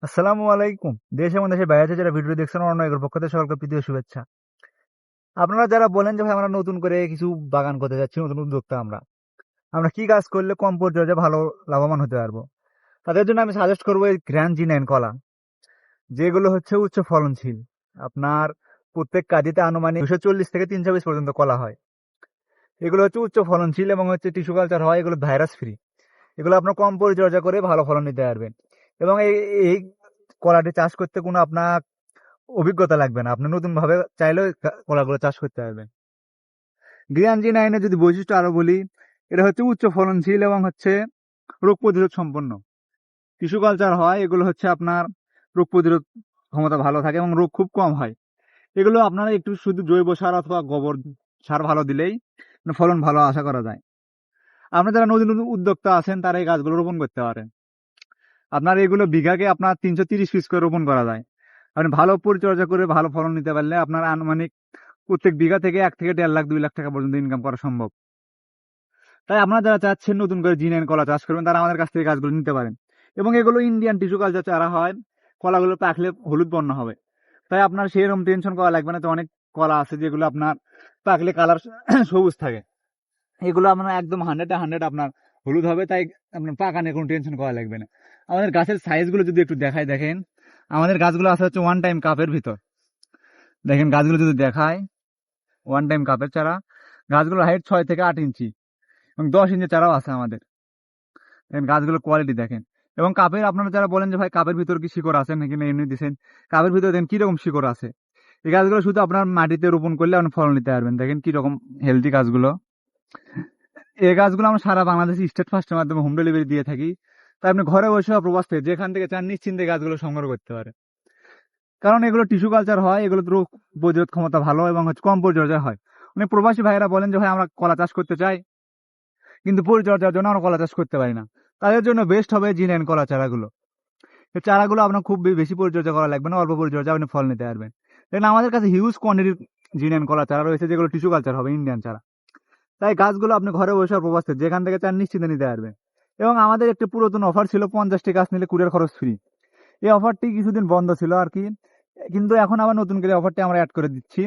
আসসালামু আলাইকুম। দেশ এবং দেশের বাইরে থেকে যারা ভিডিও দেখছেন অন্যের পক্ষ থেকে সকলকে প্রীতীয় শুভেচ্ছা। আপনারা যারা বলেন যে ভাই আমরা নতুন করে কিছু বাগান করতে যাচ্ছি, নতুন উদ্যোক্তা আমরা আমরা কি কাজ করলে কম পরিচর্যায় ভালো লাভবান হতে পারবো, তাদের জন্য আমি সাজেস্ট করবো এই গ্র্যান্ড জি9 কলা, যেগুলো হচ্ছে উচ্চ ফলনশীল। আপনার প্রত্যেক কাজিতে আনুমানিক 240 থেকে 320 পর্যন্ত কলা হয়। এগুলো হচ্ছে উচ্চ ফলনশীল এবং হচ্ছে টিস্যু কালচার হয়, এগুলো ভাইরাস ফ্রি। এগুলো আপনার কম পরিচর্যা করে ভালো ফলন নিতে পারবেন। এবং এই এই কলাটি চাষ করতে কোনো আপনার অভিজ্ঞতা লাগবে না, আপনি নতুন ভাবে চাইলেও কলাগুলো চাষ করতে পারবেন। গ্রিয়ানজি নাইনের যদি বৈশিষ্ট্য আরো বলি, এটা হচ্ছে উচ্চ ফলনশীল এবং হচ্ছে রোগ প্রতিরোধ সম্পন্ন। টিস্যু কালচার হয়, এগুলো হচ্ছে আপনার রোগ প্রতিরোধ ক্ষমতা ভালো থাকে এবং রোগ খুব কম হয়। এগুলো আপনারা একটু শুধু জৈব সার অথবা গোবর সার ভালো দিলেই ফলন ভালো আশা করা যায়। আপনারা যারা নতুন নতুন উদ্যোক্তা আছেন তারা এই গাছগুলো রোপণ করতে পারেন। আপনার এগুলো বিঘাকে আপনার 330 পিস করে রোপণ করা যায়। আপনি ভালো পরিচর্যা করে ভালো ফলন নিতে পারলে আপনার আনুমানিক প্রত্যেক বিঘা থেকে 1 থেকে 1.5 লাখ 2 লাখ টাকা পর্যন্ত ইনকাম করা সম্ভব। তাই আপনারা যারা চাচ্ছেন নতুন করে জি9 কলা চাষ করবেন তারা আমাদের কাছ থেকে গাছগুলো নিতে পারেন। এবং এগুলো ইন্ডিয়ান টিস্যু কালচার চারা হয়, কলাগুলো পাকলে হলুদ বর্ণ হবে। তাই আপনার সেরকম টেনশন করা লাগবে না। তো অনেক কলা আছে যেগুলো আপনার পাকলে কালার সবুজ থাকে, এগুলো আপনার একদম 100-100 আপনার হলুদ হবে। তাই আপনার পাকা নিয়ে কোনো টেনশন করা লাগবে না। আমাদের গাছের সাইজগুলো যদি একটু দেখায়, দেখেন আমাদের গাছগুলো আছে হচ্ছে ওয়ান টাইম কাপের ভিতর। দেখেন গাছগুলো যদি দেখায়, ওয়ান টাইম কাপের চারা। গাছগুলোর হাইট 6 থেকে 8 ইঞ্চি এবং 10 ইঞ্চি চারাও আছে আমাদের। দেখেন গাছগুলোর কোয়ালিটি দেখেন। এবং কাপের, আপনারা যারা বলেন যে ভাই কাপের ভিতর কি শিকড় আছে নাকি না এমনি দিচ্ছেন, কাপের ভিতরে দেখেন কিরকম শিকড় আছে। এই গাছগুলো শুধু আপনার মাটিতে রোপণ করলে আপনি ফলন নিতে পারবেন। দেখেন কিরকম হেলদি গাছগুলো। এই গাছগুলো আমরা সারা বাংলাদেশে স্টেট ফার্স্টের মাধ্যমে হোম ডেলিভারি দিয়ে থাকি। তাই আপনি ঘরে বসে বা প্রবাস থেকে যেখান থেকে চান নিশ্চিন্তে গাছগুলো সংগ্রহ করতে পারে। কারণ এগুলো টিস্যু কালচার হয়, এগুলো রোগ প্রতিরোধ ক্ষমতা ভালো এবং হচ্ছে কম পরিচর্যায় হয়। অনেক প্রবাসী ভাইয়েরা বলেন যে ভাই আমরা কলা চাষ করতে চাই কিন্তু পরিচর্যার জন্য আমরা কলা চাষ করতে পারি না। তাদের জন্য বেস্ট হবে জি9 কলা চারাগুলো। এই চারাগুলো আপনার খুব বেশি পরিচর্যা করা লাগবে না, অল্প পরিচর্যা আপনি ফল নিতে পারবেন। দেখেন আমাদের কাছে হিউজ কোয়ান্টিটির জি9 কলা চারা রয়েছে যেগুলো টিস্যু কালচার হবে, ইন্ডিয়ান চারা। তাই গাছগুলো আপনি ঘরে বসে আর প্রবাস থেকে যেখান থেকে চান নিশ্চিন্তে নিতে পারবেন। এবং আমাদের একটি পুরাতন অফার ছিল, 50টি গাছ নিলে কুরিয়ার খরচ ফ্রি। এই অফারটি কিছুদিন বন্ধ ছিল আর কি, কিন্তু এখন আবার নতুন করে অফারটি আমরা অ্যাড করে দিচ্ছি।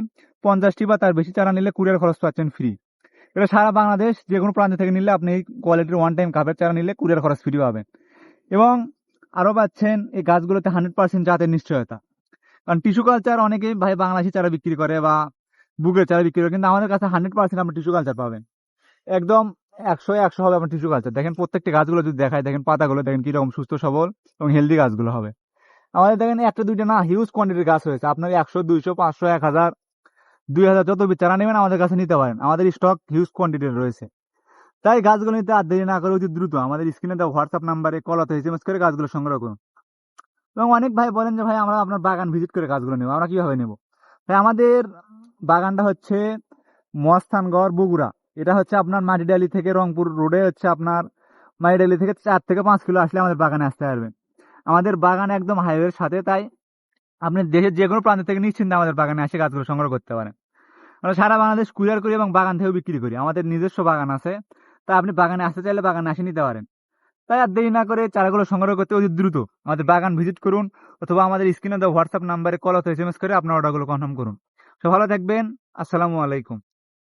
50টি বা তার বেশি চারা নিলে কুরিয়ার খরচ পাচ্ছেন ফ্রি। এটা সারা বাংলাদেশ যে কোনো প্রান্ত থেকে নিলে আপনি এই কোয়ালিটির ওয়ান টাইম কাপের চারা নিলে কুরিয়ার খরচ ফ্রি পাবেন। এবং আরও পাচ্ছেন এই গাছগুলোতে 100% জাতের নিশ্চয়তা। কারণ টিস্যু কালচার অনেকেই ভাই বাংলাদেশি চারা বিক্রি করে বা বুকের চারা বিক্রি করে, কিন্তু আমাদের কাছে 100% আপনি টিস্যু কালচার পাবেন। একদম 100-100 হবে আপনার টিস্যু কালচার। দেখেন প্রত্যেকটি গাছগুলো যদি দেখায়, দেখেন পাতাগুলো দেখেন কিরকম সুস্থ সবল এবং হেলদি গাছগুলো হবে। আমাদের দেখেন একটা দুইটা না, হিউজ কোয়ান্টিটির গাছ রয়েছে। আপনার 100, 200, 500, 1000, 2000 যত চারা নেবেন আমাদের কাছে নিতে পারেন। আমাদের স্টক হিউজ কোয়ান্টিটির রয়েছে। তাই গাছগুলো নিতে আর দেরি না করে অতি দ্রুত আমাদের স্ক্রিনে দেওয়া হোয়াটসঅ্যাপ নাম্বারে কল অথবা এসএমএস করে গাছগুলো সংগ্রহ করুন। এবং অনেক ভাই বলেন যে ভাই আমরা আপনার বাগান ভিজিট করে গাছগুলো নেবো, আমরা কিভাবে নেবো? তাই আমাদের বাগানটা হচ্ছে মহাস্থানগড়, বগুড়া। এটা হচ্ছে আপনার মাটিডালি থেকে রংপুর রোডে হচ্ছে আপনার মাটিডালি থেকে 4 থেকে 5 কিলো আসলে আমাদের বাগানে আসতে পারবেন। আমাদের বাগান একদম হাইওয়ের সাথে। তাই আপনি দেশের যে কোনো প্রান্ত থেকে নিশ্চিন্তে আমাদের বাগানে এসে গাছগুলো সংগ্রহ করতে পারেন। আমরা সারা বাংলাদেশ কুরিয়ার করি এবং বাগান থেকেও বিক্রি করি। আমাদের নিজস্ব বাগান আছে। তাই আপনি বাগানে আসতে চাইলে বাগানে এসে নিতে পারেন। তাই আর দেরি না করে চারাগুলো সংগ্রহ করতে অতি দ্রুত আমাদের বাগান ভিজিট করুন অথবা আমাদের স্ক্রিনে দেওয়া হোয়াটসঅ্যাপ নাম্বারে কল অথবা এসএমএস করে আপনার অর্ডারগুলো কনফার্ম করুন। সব ভালো থাকবেন। আসসালামু আলাইকুম।